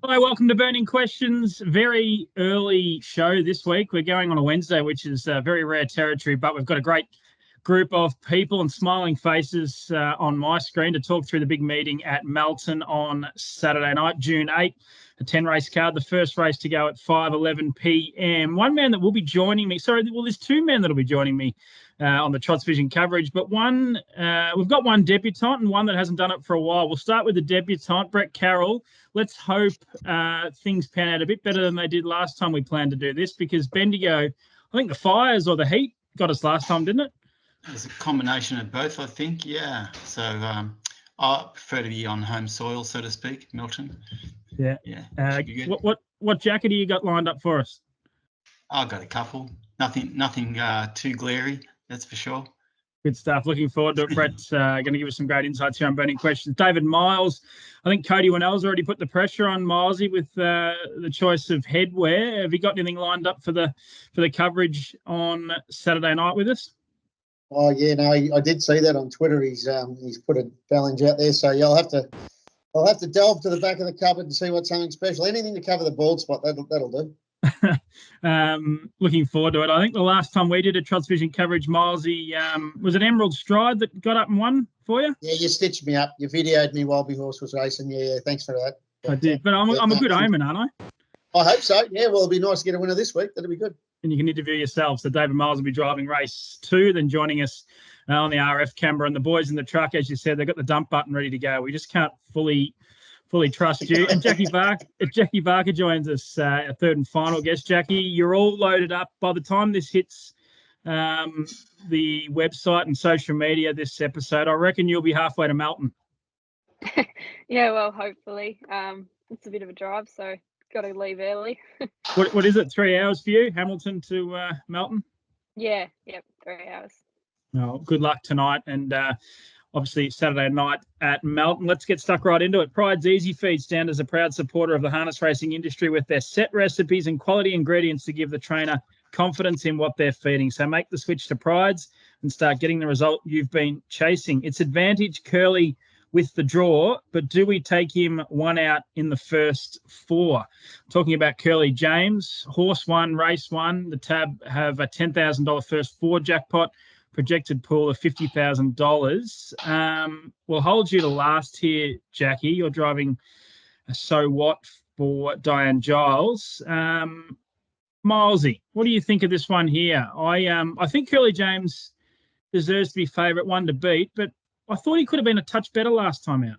Hi, welcome to Burning Questions. Very early show this week. We're going on a Wednesday, which is very rare territory, but we've got a great group of people and smiling faces on my screen to talk through the big meeting at Melton on Saturday night, June 8th, a 10-race card, the first race to go at 5:11 p.m. One man that will be joining me, there's two men that will be joining me on the TrotsVision coverage, but we've got one debutant and one that hasn't done it for a while. We'll start with the debutant, Brett Carroll. Let's hope things pan out a bit better than they did last time we planned to do this, because Bendigo, I think the fires or the heat got us last time, didn't it? It was a combination of both, I think, yeah. So I prefer to be on home soil, so to speak, Milton. Yeah. What jacket do you got lined up for us? I've got a couple. Nothing too glary, that's for sure. Good stuff. Looking forward to it. Brett's going to give us some great insights here on Burning Questions. David Miles. I think Cody Winnell's already put the pressure on Milesy with the choice of headwear. Have you got anything lined up for the coverage on Saturday night with us? Oh yeah, no, I did see that on Twitter. He's put a challenge out there, so yeah, I'll have to delve to the back of the cupboard and see what's something special. Anything to cover the bald spot, that'll do. Looking forward to it. I think the last time we did a TrotsVision coverage, Milesy, was it Emerald Stride that got up and won for you? Yeah, you stitched me up. You videoed me while my horse was racing. Yeah, thanks for that. I did, but I'm a good omen, aren't I? I hope so. Yeah, well, it'll be nice to get a winner this week. That'll be good. And you can interview yourself. So David Miles will be driving race 2, then joining us on the RF camera. And the boys in the truck, as you said, they've got the dump button ready to go. We just can't fully trust you. And Jackie Barker joins us, a third and final guest. Jackie, you're all loaded up. By the time this hits the website and social media, this episode, I reckon you'll be halfway to Melton. Yeah, well, hopefully. It's a bit of a drive, so got to leave early. What is it, 3 hours for you, Hamilton to Melton? Yep, 3 hours. Oh, good luck tonight, and obviously Saturday night at Melton. Let's get stuck right into it. Pride's Easy Feed stand as a proud supporter of the harness racing industry with their set recipes and quality ingredients to give the trainer confidence in what they're feeding. So make the switch to Pride's and start getting the result you've been chasing. It's Advantage Curly with the draw, but do we take him one out in the first 4? Talking about Curly James, horse 1, race 1. The Tab have a $10,000 first 4 jackpot, projected pool of $50,000. We'll hold you to last here, Jackie. You're driving a So What for Diane Giles. Milesy, what do you think of this one here? I think Curly James deserves to be favourite, one to beat, but I thought he could have been a touch better last time out.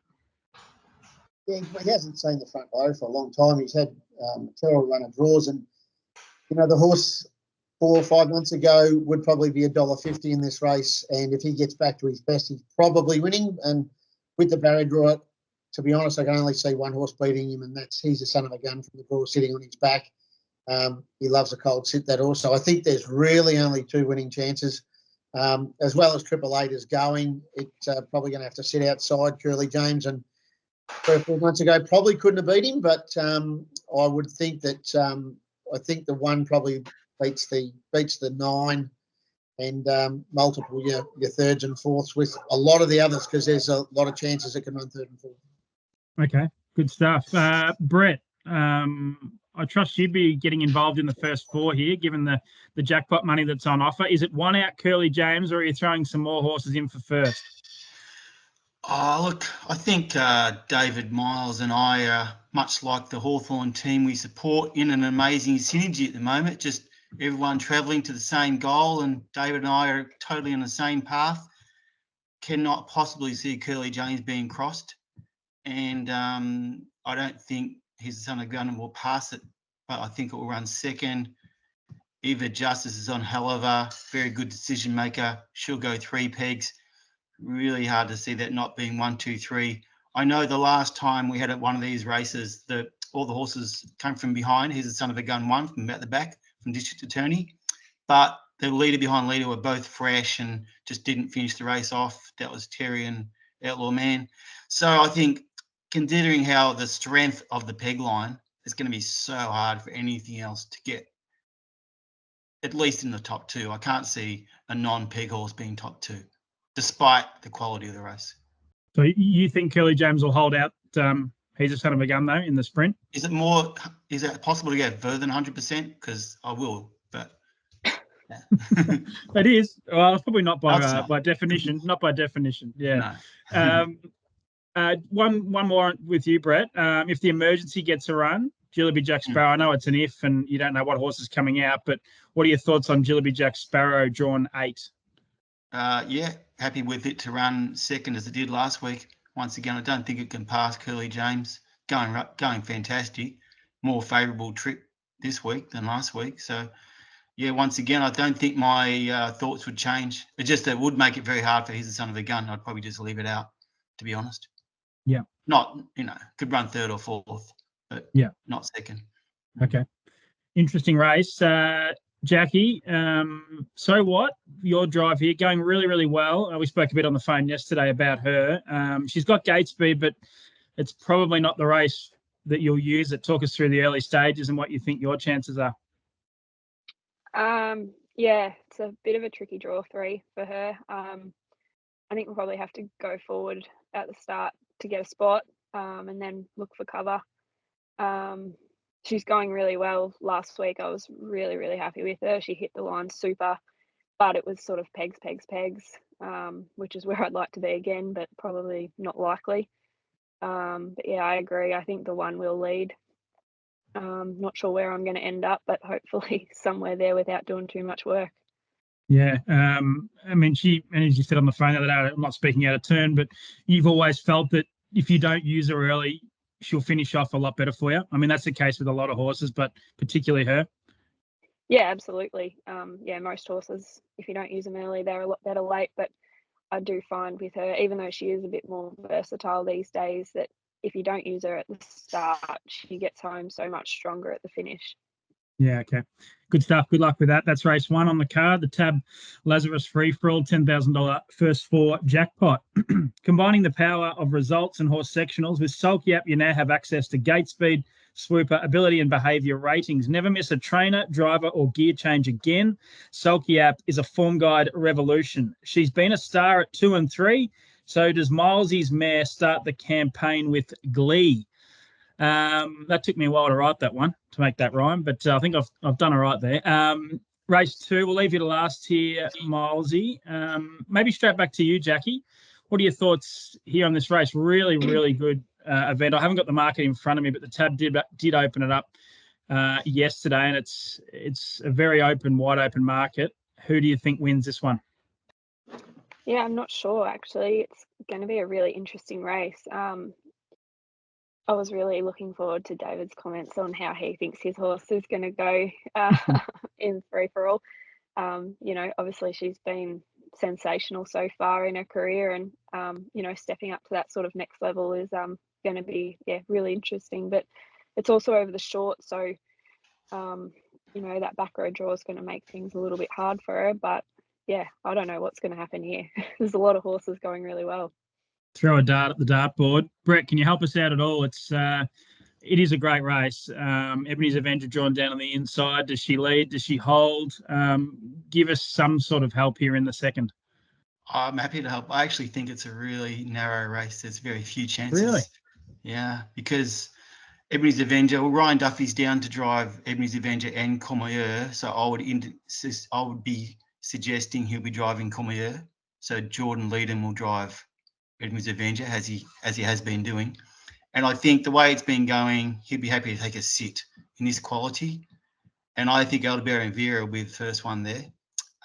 Yeah, he hasn't seen the front row for a long time. He's had several runner draws, and the horse 4 or 5 months ago would probably be $1.50 in this race, and if he gets back to his best, he's probably winning. And with the barrier draw, to be honest, I can only see one horse beating him, and he's a son of a gun from the draw sitting on his back. He loves a cold sit, that horse. So I think there's really only 2 winning chances. As well as Triple Eight is going, it's probably going to have to sit outside Curly James, and 3 or 4 months ago probably couldn't have beat him, but I would think that I think the 1 probably beats the 9 and multiple your 3rds and 4ths with a lot of the others, because there's a lot of chances it can run 3rd and 4th. Okay, good stuff. Brett, I trust you'd be getting involved in the first 4 here, given the jackpot money that's on offer. Is it one out Curly James, or are you throwing some more horses in for first? Oh, look, I think David Miles and I are much like the Hawthorn team we support, in an amazing synergy at the moment. Just everyone travelling to the same goal, and David and I are totally on the same path. Cannot possibly see Curly James being crossed, and I don't think his son of gun will pass it, but I think it will run second. Eva Justice is on Helliver, very good decision maker. She'll go 3 pegs. Really hard to see that not being 1, 2, 3. I know the last time we had one of these races, all the horses came from behind. He's a son of a gun 1 from about the back from District Attorney, but the leader behind leader were both fresh and just didn't finish the race off. That was Terry and Outlaw Man. So I think, considering how the strength of the peg line, it's going to be so hard for anything else to get at least in the top 2. I can't see a non-peg horse being top 2, despite the quality of the race. So you think Curly James will hold out He's a son of a gun, though, in the sprint. Is it possible to go further than 100%? Because I will, but yeah. It is. Well, it's probably not No, it's not. by definition. Not by definition. Yeah. No. One more with you, Brett. If the emergency gets a run, Jillaby Jack Sparrow. I know it's an if, and you don't know what horse is coming out, but what are your thoughts on Jillaby Jack Sparrow drawn 8? Yeah, happy with it to run second as it did last week. Once again, I don't think it can pass Curly James. Going fantastic. More favourable trip this week than last week. So, yeah, once again, I don't think my thoughts would change. It just it would make it very hard for He's the Son of a Gun. I'd probably just leave it out, to be honest. Yeah. Not, could run third or fourth, but yeah, not second. Okay. Interesting race. Jackie, so what? Your drive here going really, really well. We spoke a bit on the phone yesterday about her. She's got gate speed, but it's probably not the race that you'll use it. Talk us through the early stages and what you think your chances are. Yeah, it's a bit of a tricky draw 3 for her. I think we'll probably have to go forward at the start to get a spot, and then look for cover. She's going really well. Last week I was really, really happy with her. She hit the line super, but it was sort of pegs, which is where I'd like to be again, but probably not likely. But yeah, I agree. I think the one will lead. Not sure where I'm going to end up, but hopefully somewhere there without doing too much work. Yeah. I mean, and as you said on the phone the other day, I'm not speaking out of turn, but you've always felt that if you don't use her early, she'll finish off a lot better for you. I mean, that's the case with a lot of horses, but particularly her. Yeah, absolutely. Yeah, most horses, if you don't use them early, they're a lot better late. But I do find with her, even though she is a bit more versatile these days, that if you don't use her at the start, she gets home so much stronger at the finish. Yeah, okay. Good stuff. Good luck with that. That's race 1 on the card. The Tab Lazarus Free For All $10,000 first 4 jackpot. Combining the power of results and horse sectionals with Sulky App, you now have access to gate speed, swooper, ability and behaviour ratings. Never miss a trainer, driver or gear change again. Sulky App is a form guide revolution. She's been a star at 2 and 3. So does Milesy's mare start the campaign with Glee. That took me a while to write that one, to make that rhyme, but I think I've done all right there. Race 2, we'll leave you to last here, Milesy. Maybe straight back to you, Jackie. What are your thoughts here on this race? Really, really good event. I haven't got the market in front of me, but the Tab did open it up yesterday, and it's a very wide open market. Who do you think wins this one? Yeah, I'm not sure, actually. It's going to be a really interesting race. I was really looking forward to David's comments on how he thinks his horse is going to go in Free For All. Obviously she's been sensational so far in her career, and stepping up to that sort of next level is going to be really interesting. But it's also over the short, so that back row draw is going to make things a little bit hard for her. But yeah, I don't know what's going to happen here. There's a lot of horses going really well. Throw a dart at the dartboard. Brett, can you help us out at all? It is a great race. Ebony's Avenger drawn down on the inside. Does she lead? Does she hold? Give us some sort of help here in the second. I'm happy to help. I actually think it's a really narrow race. There's very few chances. Really? Yeah, because Ebony's Avenger, Ryan Duffy's down to drive Ebony's Avenger and Courmayeur, so I would be suggesting he'll be driving Courmayeur. So Jordan Leedham will drive Ebony's Avenger as he has been doing. And I think the way it's been going, he'd be happy to take a sit in this quality. And I think Elderberry and Vera will be the first one there.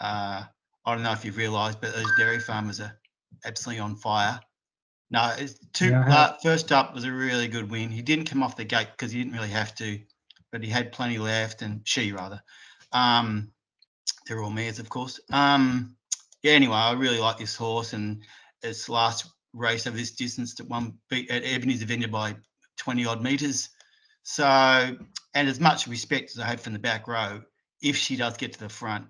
I don't know if you've realised, but those dairy farmers are absolutely on fire. No, first up was a really good win. He didn't come off the gate because he didn't really have to, but he had plenty left, and she rather. They're all mares, of course. Anyway, I really like this horse, and its last race over this distance that one beat at Ebony's Avenger by 20 odd metres. So, and as much respect as I have from the back row, if she does get to the front,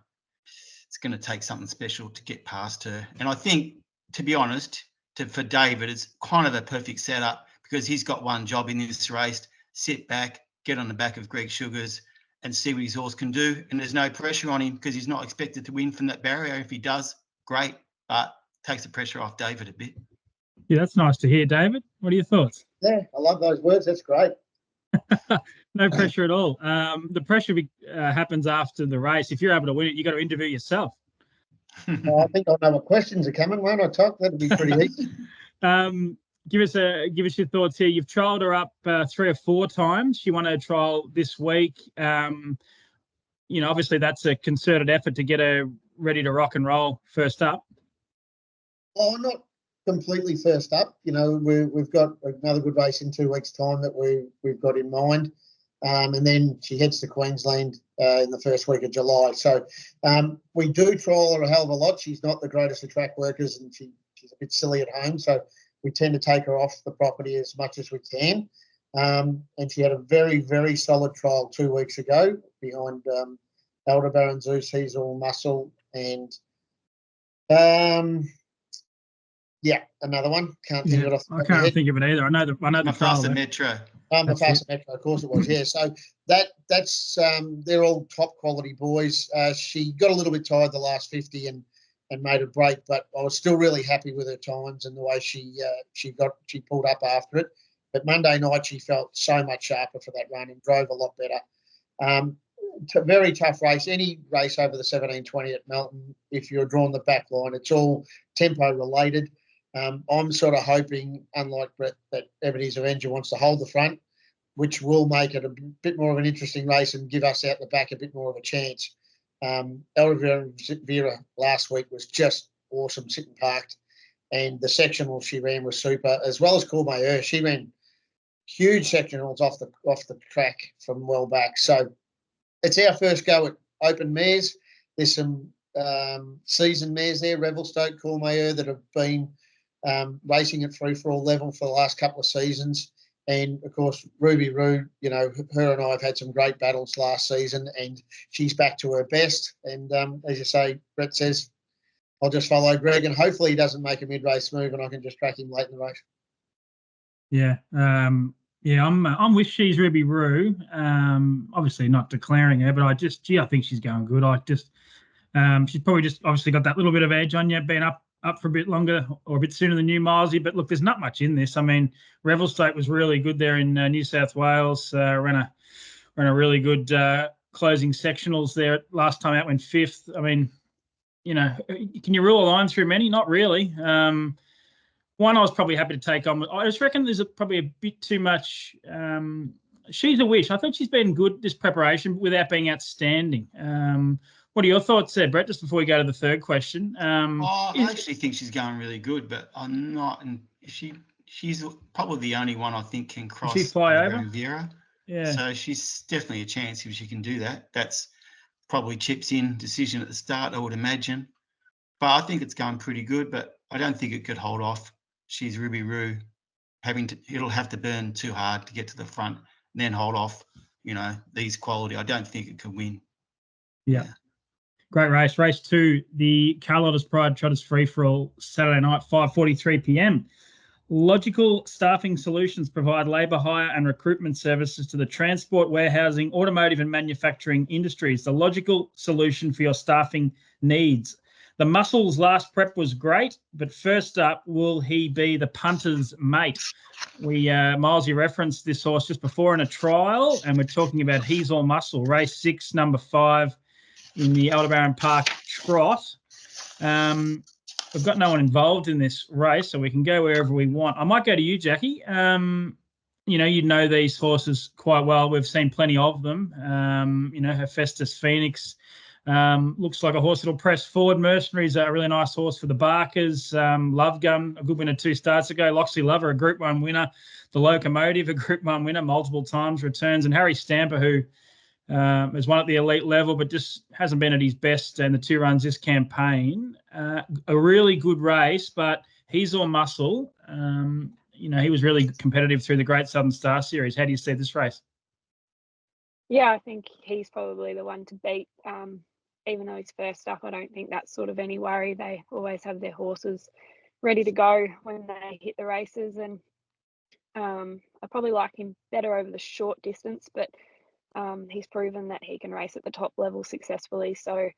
it's going to take something special to get past her. And I think, to be honest, for David, it's kind of a perfect setup because he's got one job in this race: sit back, get on the back of Greg Sugars, and see what his horse can do. And there's no pressure on him because he's not expected to win from that barrier. If he does, great, but takes the pressure off David a bit. Yeah, that's nice to hear, David. What are your thoughts? Yeah, I love those words. That's great. No pressure at all. The pressure happens after the race. If you're able to win it, you got to interview yourself. I think I know what questions are coming, won't I, Todd? That'd be pretty easy. Give us your thoughts here. You've trialled her up 3 or 4 times. She won her trial this week. Obviously that's a concerted effort to get her ready to rock and roll first up. Oh, not completely first up. We've got another good race in 2 weeks' time that we've got in mind. And then she heads to Queensland in the first week of July. So we do trial her a hell of a lot. She's not the greatest of track workers, and she's a bit silly at home. So we tend to take her off the property as much as we can. And she had a very, very solid trial 2 weeks ago behind Aldebaran Zeus. He's all muscle. And another one. Can't think of it off the top I of my can't head. think of it either. I know the trial. Metro. The Faster Metro, of course it was. Yeah, so that's they're all top quality boys. She got a little bit tired the last 50 and made a break, but I was still really happy with her times and the way she pulled up after it. But Monday night she felt so much sharper for that run and drove a lot better. Very tough race. Any race over the 17:20 at Melton, if you're drawn the back line, it's all tempo related. I'm sort of hoping, unlike Brett, that Ebony's Avenger wants to hold the front, which will make it a bit more of an interesting race and give us out the back a bit more of a chance. Elvira last week was just awesome, sitting parked, and the sectional she ran was super, as well as Courmayeur. She ran huge sectionals off the track from well back. So it's our first go at open mares. There's some seasoned mares there, Revelstoke, Courmayeur, that have been racing at free-for-all level for the last couple of seasons. And, of course, Ruby Roo, her and I have had some great battles last season, and she's back to her best. And, as you say, Brett says, I'll just follow Greg, and hopefully he doesn't make a mid-race move and I can just track him late in the race. Yeah. I'm with She's Ruby Roo. Obviously not declaring her, but I think she's going good. She's probably just obviously got that little bit of edge on you, being up for a bit longer or a bit sooner than you, Milesy. But look, there's not much in this. I mean, Revelstoke was really good there in New South Wales. Ran a really good closing sectionals there. Last time out went 5th. I mean, can you rule a line through many? Not really. One I was probably happy to take on. I just reckon there's probably a bit too much. She's a Wish. I thought she's been good this preparation without being outstanding. What are your thoughts there, Brett, just before we go to the third question? I actually think she's going really good, but I'm not. And she's probably the only one I think can cross. She fly over? Vera. Yeah. So she's definitely a chance if she can do that. That's probably chips in decision at the start, I would imagine. But I think it's going pretty good, but I don't think it could hold off. She's Ruby Roo. It'll have to burn too hard to get to the front and then hold off, these quality. I don't think it can win. Yeah. Great race. Race 2, the Carlotta's Pride Trotters Free-for-All, Saturday night, 5:43 p.m. Logical Staffing Solutions provide labour hire and recruitment services to the transport, warehousing, automotive and manufacturing industries. The logical solution for your staffing needs. The Muscles last prep was great, but first up, will he be the punter's mate? Milesy referenced this horse just before in a trial, and we're talking about He's All Muscle, race 6, number 5 in the Aldebaran Park Trot. We've got no one involved in this race, so we can go wherever we want. I might go to you, Jackie. You know these horses quite well. We've seen plenty of them. Hephaestus Phoenix looks like a horse that'll press forward. Mercenary's a really nice horse for the Barkers. Love Gun, a good winner 2 starts ago. Loxley Lover, a Group 1 winner. The Locomotive, a Group 1 winner multiple times, returns. And Harry Stamper, who has won at the elite level, but just hasn't been at his best in the 2 runs this campaign. A really good race, but He's All Muscle. He was really competitive through the Great Southern Star Series. How do you see this race? Yeah, I think he's probably the one to beat. Even though he's first up, I don't think that's sort of any worry. They always have their horses ready to go when they hit the races. And I probably like him better over the short distance, but he's proven that he can race at the top level successfully. So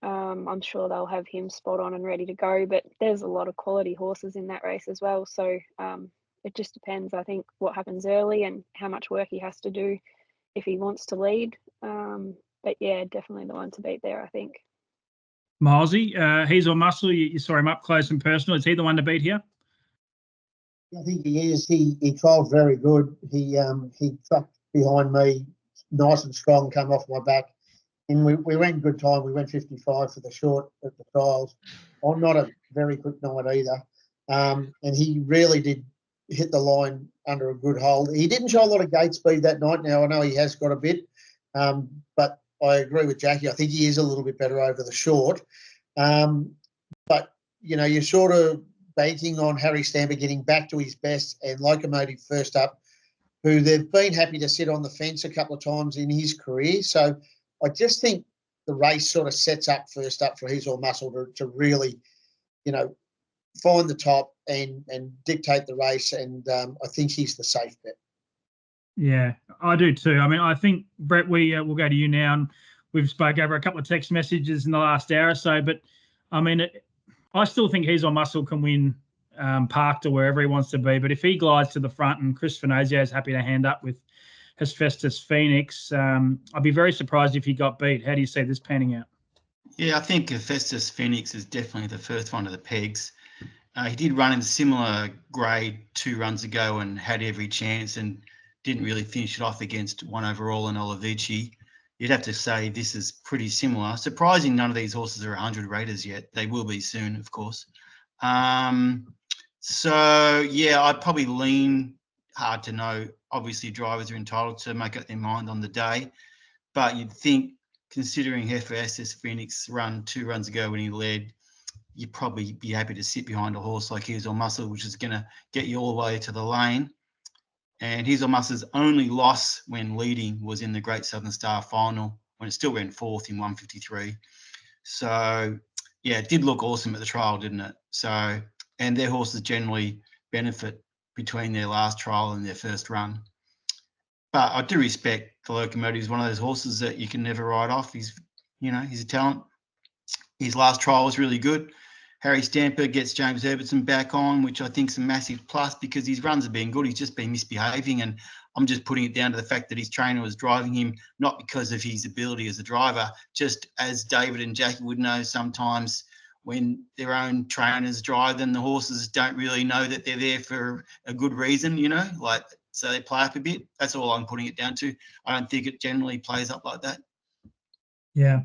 I'm sure they'll have him spot on and ready to go. But there's a lot of quality horses in that race as well. So it just depends, I think, what happens early and how much work he has to do if he wants to lead. But yeah, definitely the one to beat there, I think. Milesy, he's on Muscle. You saw him up close and personal. Is he the one to beat here? I think he is. He trialled very good. He trucked behind me, nice and strong, came off my back. And we went good time. We went 55 for the short at the trials. I'm not a very quick night either. And he really did hit the line under a good hold. He didn't show a lot of gate speed that night. Now, I know he has got a bit, but I agree with Jackie. I think he is a little bit better over the short. But, you know, you're sort of banking on Harry Stamper getting back to his best and Locomotive first up, who they've been happy to sit on the fence a couple of times in his career. So I just think the race sort of sets up first up for He's All Muscle to really, you know, find the top and dictate the race. And I think he's the safe bet. Yeah, I do too. I mean, I think, Brett, we'll go to you now. And we've spoke over a couple of text messages in the last hour or so. But, I mean, I still think He's On Muscle can win parked or wherever he wants to be. But if he glides to the front and Chris Finazio is happy to hand up with Hephaestus Phoenix, I'd be very surprised if he got beat. How do you see this panning out? Yeah, I think Hephaestus Phoenix is definitely the first one of the pegs. He did run in similar grade 2 runs ago and had every chance and didn't really finish it off against 1 overall and Olivici. You'd have to say this is pretty similar. Surprising none of these horses are 100 raters yet. They will be soon, of course. So, yeah, I'd probably lean, hard to know. Obviously, drivers are entitled to make up their mind on the day. But you'd think, considering Hephaestus Phoenix run 2 runs ago when he led, you'd probably be happy to sit behind a horse like He's On Muscle, which is going to get you all the way to the lane. And He's On Muscle's only loss when leading was in the Great Southern Star final, when it still ran 4th in 153. So, yeah, it did look awesome at the trial, didn't it? So, and their horses generally benefit between their last trial and their first run. But I do respect the Locomotive. He's one of those horses that you can never write off. He's a talent. His last trial was really good. Harry Stamper gets James Herbertson back on, which I think is a massive plus because his runs have been good. He's just been misbehaving, and I'm just putting it down to the fact that his trainer was driving him, not because of his ability as a driver, just as David and Jackie would know, sometimes when their own trainers drive them, the horses don't really know that they're there for a good reason, so they play up a bit. That's all I'm putting it down to. I don't think it generally plays up like that. Yeah.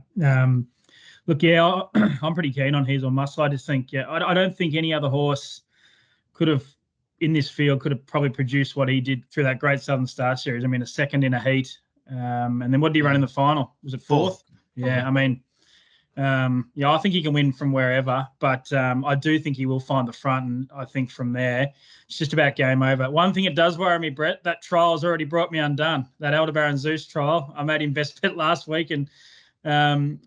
Look, yeah, I'm pretty keen on He's On Muscle. I just think, I don't think any other horse could have, in this field, could have probably produced what he did through that Great Southern Star Series. I mean, a second in a heat. And then what did he run in the final? Was it 4th? Yeah, I mean, I think he can win from wherever, but I do think he will find the front, and I think from there, it's just about game over. One thing it does worry me, Brett, that trial has already brought me undone. That Aldebaran Zeus trial, I made him best bet last week, and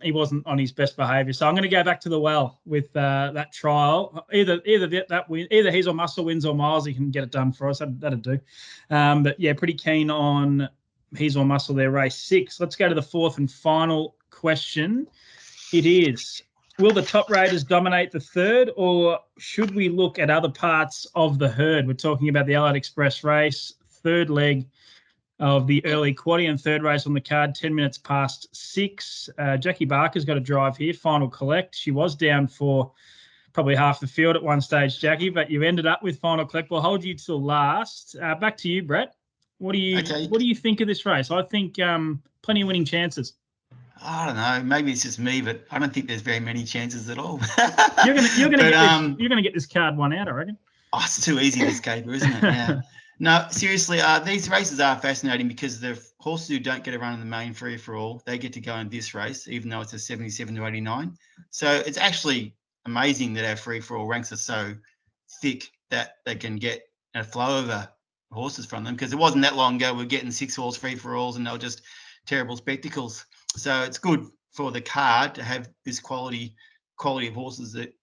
he wasn't on his best behaviour. So I'm going to go back to the well with that trial. Either He's On Muscle wins or Miles, he can get it done for us. That'd do. But yeah, pretty keen on He's On Muscle there, race 6. Let's go to the 4th and final question. It is, will the top raters dominate the 3rd, or should we look at other parts of the herd? We're talking about the Allied Express race, 3rd leg of the early quaddie and 3rd race on the card, 10 minutes past 6. Jackie Barker's got a drive here, Final Collect. She was down for probably half the field at one stage, Jackie, but you ended up with Final Collect. We'll hold you till last. Back to you, Brett. What do you think of this race? I think plenty of winning chances. I don't know. Maybe it's just me, but I don't think there's very many chances at all. You're gonna get this card one out, I reckon. Oh, it's too easy, this caper, isn't it? Yeah. No, seriously, these races are fascinating because the horses who don't get a run in the main free for all, they get to go in this race, even though it's a 77 to 89. So it's actually amazing that our free for all ranks are so thick that they can get a flow over horses from them, because it wasn't that long ago we were getting 6 horse free for alls and they were just terrible spectacles. So it's good for the card to have this quality of horses that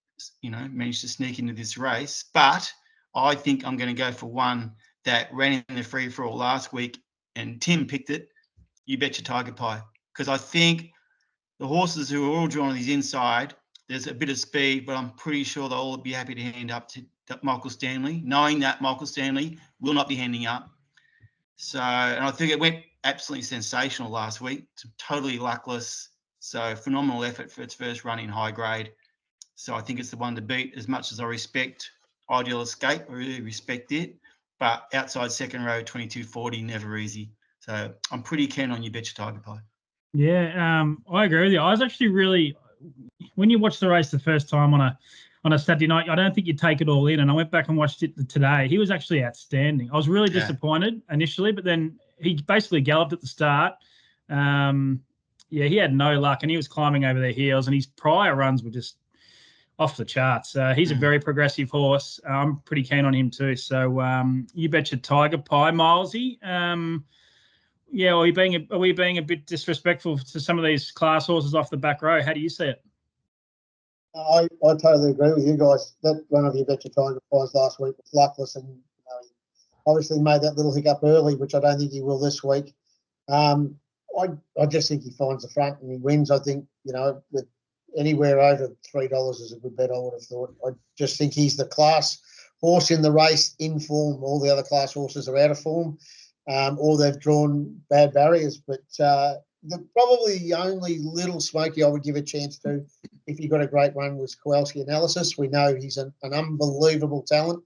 managed to sneak into this race. But I think I'm going to go for one that ran in the free for all last week, and Tim picked it. You bet your tiger pie, because I think the horses who are all drawn on his inside, there's a bit of speed, but I'm pretty sure they'll all be happy to hand up to Michael Stanley, knowing that Michael Stanley will not be handing up. So, and I think it went absolutely sensational last week. Totally luckless. So, phenomenal effort for its first run in high grade. So, I think it's the one to beat. As much as I respect Ideal Escape, I really respect it. But outside second row, 22.40, never easy. So, I'm pretty keen on You Bet Your Tiger Pie. Yeah, I agree with you. I was actually really, when you watch the race the first time on a Saturday night, I don't think you take it all in. And I went back and watched it today. He was actually outstanding. I was really disappointed initially, but then he basically galloped at the start. He had no luck, and he was climbing over their heels, and his prior runs were just off the charts. He's a very progressive horse. I'm pretty keen on him too. So You Bet Your Tiger Pie, Milesy. Are we being a bit disrespectful to some of these class horses off the back row? How do you see it? I totally agree with you guys. That one of You Bet Your Tiger Pies last week was luckless, and he obviously made that little hiccup early, which I don't think he will this week. I just think he finds the front and he wins. I think, with anywhere over $3 is a good bet, I would have thought. I just think he's the class horse in the race, in form. All the other class horses are out of form. Or they've drawn bad barriers. But probably the only little smoky I would give a chance to, if he got a great run, was Kowalski Analysis. We know he's an unbelievable talent.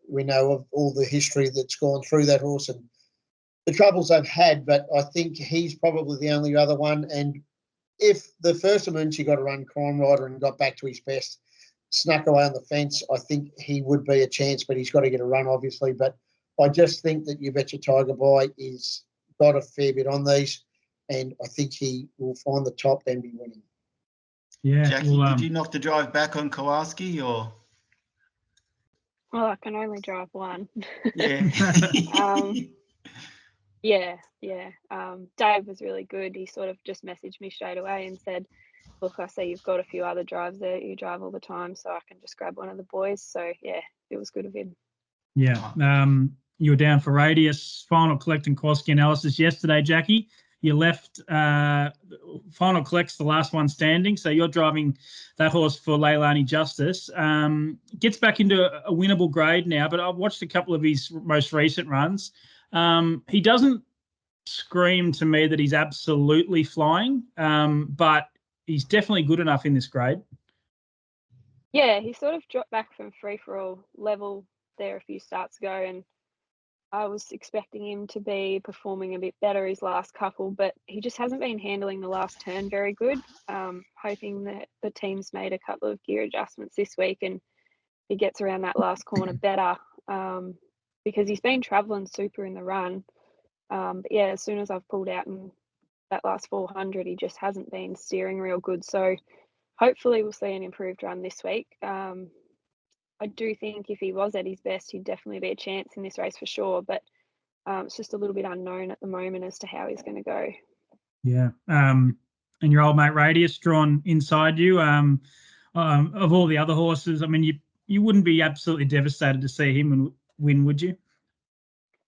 We know of all the history that's gone through that horse and the troubles they've had, but I think he's probably the only other one. And if the first of Moonshee got to run Crime Rider and got back to his best, snuck away on the fence, I think he would be a chance, but he's got to get a run, obviously. But I just think that You Bet Your Tiger Pie is got a fair bit on these, and I think he will find the top and be winning. Yeah, Jackie, did you knock the drive back on Kowalski, or? Well, I can only drive one. Yeah. Dave was really good. He sort of just messaged me straight away and said, look, I see you've got a few other drives there you drive all the time, so I can just grab one of the boys. So, yeah, it was good of him. Yeah. You were down for Radius, Final Collect and Kowalski Analysis yesterday, Jackie. You left Final Collect's the last one standing, so you're driving that horse for Leilani Justice. Gets back into a winnable grade now, but I've watched a couple of his most recent runs. He doesn't scream to me that he's absolutely flying, but he's definitely good enough in this grade. Yeah, he sort of dropped back from free-for-all level there a few starts ago, and I was expecting him to be performing a bit better his last couple, but he just hasn't been handling the last turn very good. Hoping that the team's made a couple of gear adjustments this week and he gets around that last corner better, because he's been travelling super in the run. But yeah, as soon as I've pulled out in that last 400, he just hasn't been steering real good. So hopefully we'll see an improved run this week. I do think if he was at his best, he'd definitely be a chance in this race for sure. But it's just a little bit unknown at the moment as to how he's going to go. Yeah. And your old mate Radius drawn inside you. Of all the other horses, I mean, you wouldn't be absolutely devastated to see him win, would you?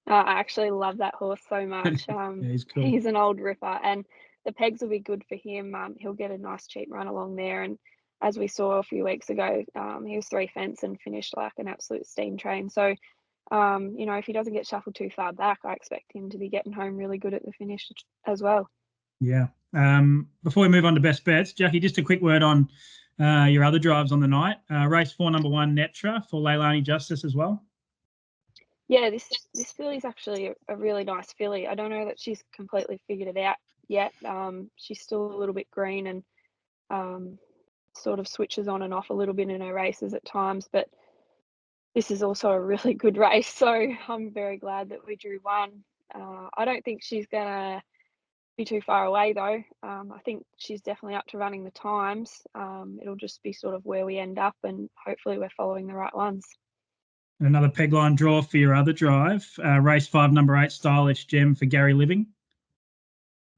I actually love that horse so much. Yeah, he's cool. He's an old ripper, and the pegs will be good for him. He'll get a nice cheap run along there, and as we saw a few weeks ago, he was 3 fence and finished like an absolute steam train. So, if he doesn't get shuffled too far back, I expect him to be getting home really good at the finish as well. Yeah. Before we move on to best bets, Jackie, just a quick word on your other drives on the night. Race 4, number 1, Netra for Leilani Justice as well. Yeah, this filly's actually a really nice filly. I don't know that she's completely figured it out yet. She's still a little bit green and sort of switches on and off a little bit in her races at times, but this is also a really good race, so I'm very glad that we drew one. I don't think she's gonna be too far away though. I think she's definitely up to running the times. It'll just be sort of where we end up, and hopefully we're following the right ones. Another peg line draw for your other drive, race 5, number 8, Stylish Gem for Gary Living.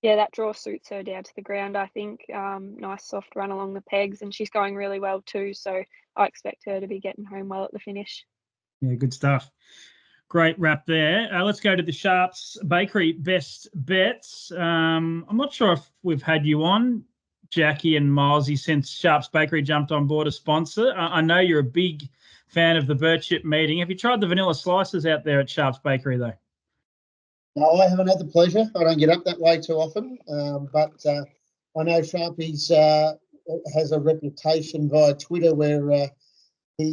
Yeah, that draw suits her down to the ground, I think. Nice soft run along the pegs, and she's going really well too, so I expect her to be getting home well at the finish. Yeah, good stuff. Great wrap there. Let's go to the Sharps Bakery best bets. I'm not sure if we've had you on Jackie and Milesy since Sharp's Bakery jumped on board a sponsor. I know you're a big fan of the Birchip meeting. Have you tried the vanilla slices out there at Sharp's Bakery, though? No, I haven't had the pleasure. I don't get up that way too often, but I know Sharpie's has a reputation via Twitter where they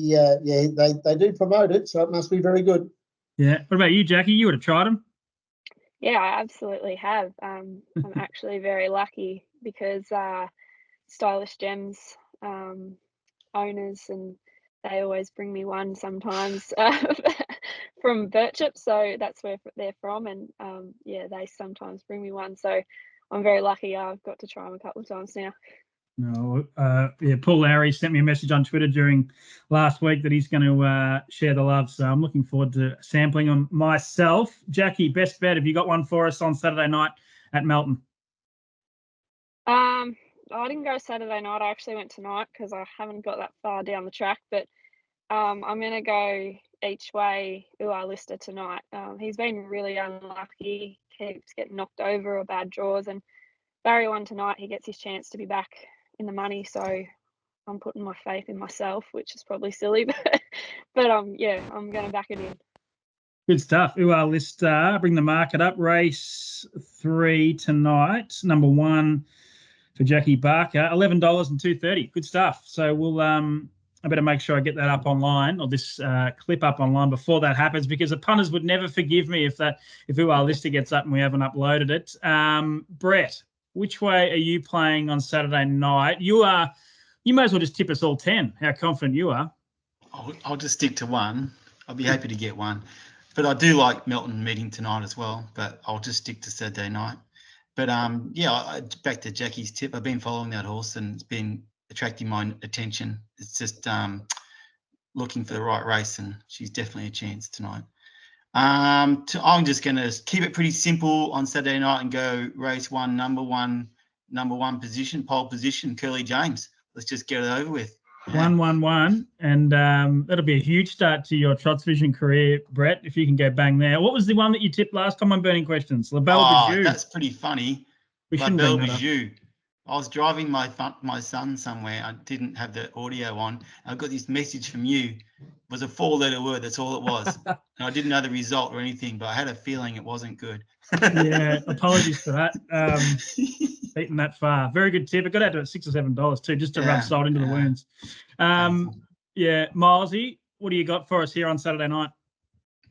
do promote it, so it must be very good. Yeah. What about you, Jackie? You would have tried them? Yeah, I absolutely have. I'm actually very lucky because Stylish Gems owners, and they always bring me one sometimes from Birchip, so that's where they're from, and they sometimes bring me one, so I'm very lucky. I've got to try them a couple of times now. No, Paul Lowry sent me a message on Twitter during last week that he's going to share the love, so I'm looking forward to sampling them myself. Jackie, best bet, have you got one for us on Saturday night at Melton? I didn't go Saturday night. I actually went tonight because I haven't got that far down the track, but I'm going to go each way Ua Lister tonight. He's been really unlucky, keeps getting knocked over or bad draws, and Barry won tonight. He gets his chance to be back in the money, so I'm putting my faith in myself, which is probably silly, but I'm going to back it in. Good stuff. Ua Lister, bring the market up. Race 3 tonight. Number 1 for Jackie Barker, $11.230. Good stuff. So we'll I better make sure I get that up online, or this clip up online before that happens, because the punters would never forgive me if Ua Lister gets up and we haven't uploaded it. Brett, which way are you playing on Saturday night? You may as well just tip us all 10. How confident you are. I'll just stick to one. I'll be happy to get one. But I do like Melton meeting tonight as well, but I'll just stick to Saturday night. But back to Jackie's tip. I've been following that horse and it's been attracting my attention. It's just looking for the right race, and she's definitely a chance tonight. I'm just going to keep it pretty simple on Saturday night and go race 1, number one position, pole position, Curly James. Let's just get it over with. Yeah. 1-1-1, and that'll be a huge start to your TrotsVision career, Brett, if you can go bang there. What was the one that you tipped last time on Burning Questions? La Belle Bijou. That's pretty funny. La Belle Bijou. I was driving my son somewhere. I didn't have the audio on. I got this message from you. It was a 4-letter word. That's all it was. And I didn't know the result or anything, but I had a feeling it wasn't good. Yeah, apologies for that. Beaten that far. Very good tip. It got out to $6 or $7 too, just to rub salt into the wounds. Milesy, what do you got for us here on Saturday night?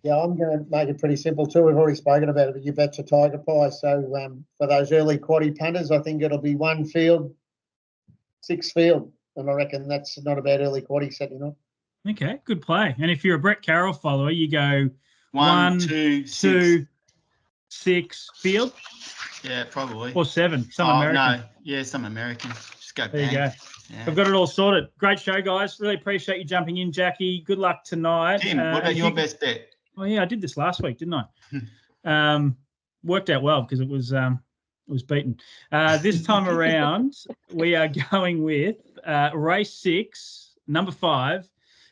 Yeah, I'm going to make it pretty simple too. We've already spoken about it, but you betcha Tiger Pie. So for those early quaddie punters, I think it'll be 1 field, 6 field. And I reckon that's not a bad early quaddie Saturday night. Okay, good play. And if you're a Brett Carroll follower, you go 1, 2, 6 field. Yeah, probably. Or 7. Some American. No, yeah, some American. Just go bang. There you go. Yeah. I've got it all sorted. Great show, guys. Really appreciate you jumping in, Jackie. Good luck tonight. Tim, what about your best bet? Oh yeah, I did this last week, didn't I? Worked out well because it was beaten. This time around, we are going with race 6, number 5.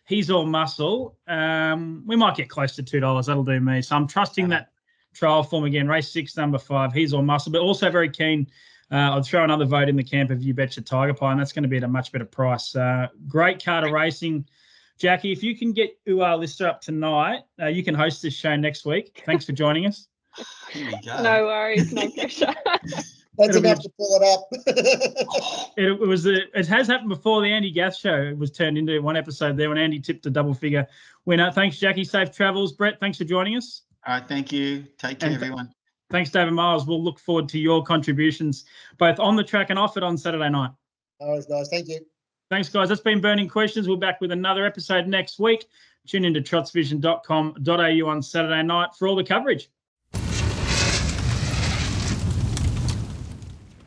He's All Muscle. We might get close to $2. That'll do me. So I'm trusting that trial form again. Race 6, number 5. He's All Muscle, but also very keen. I'll throw another vote in the camp of You Betcha Tiger Pie, and that's going to be at a much better price. Great card of racing. Jackie, if you can get Ua Lister up tonight, you can host this show next week. Thanks for joining us. Here we go. No worries, no pressure. That's enough to pull it up. It has happened before. The Andy Gath show, it was turned into one episode there when Andy tipped a double-figure winner. Thanks, Jackie. Safe travels. Brett, thanks for joining us. All right, thank you. Take care, everyone. Thanks, David Miles. We'll look forward to your contributions both on the track and off it on Saturday night. All right, guys. Thank you. Thanks, guys. That's been Burning Questions. We're back with another episode next week. Tune into trotsvision.com.au on Saturday night for all the coverage.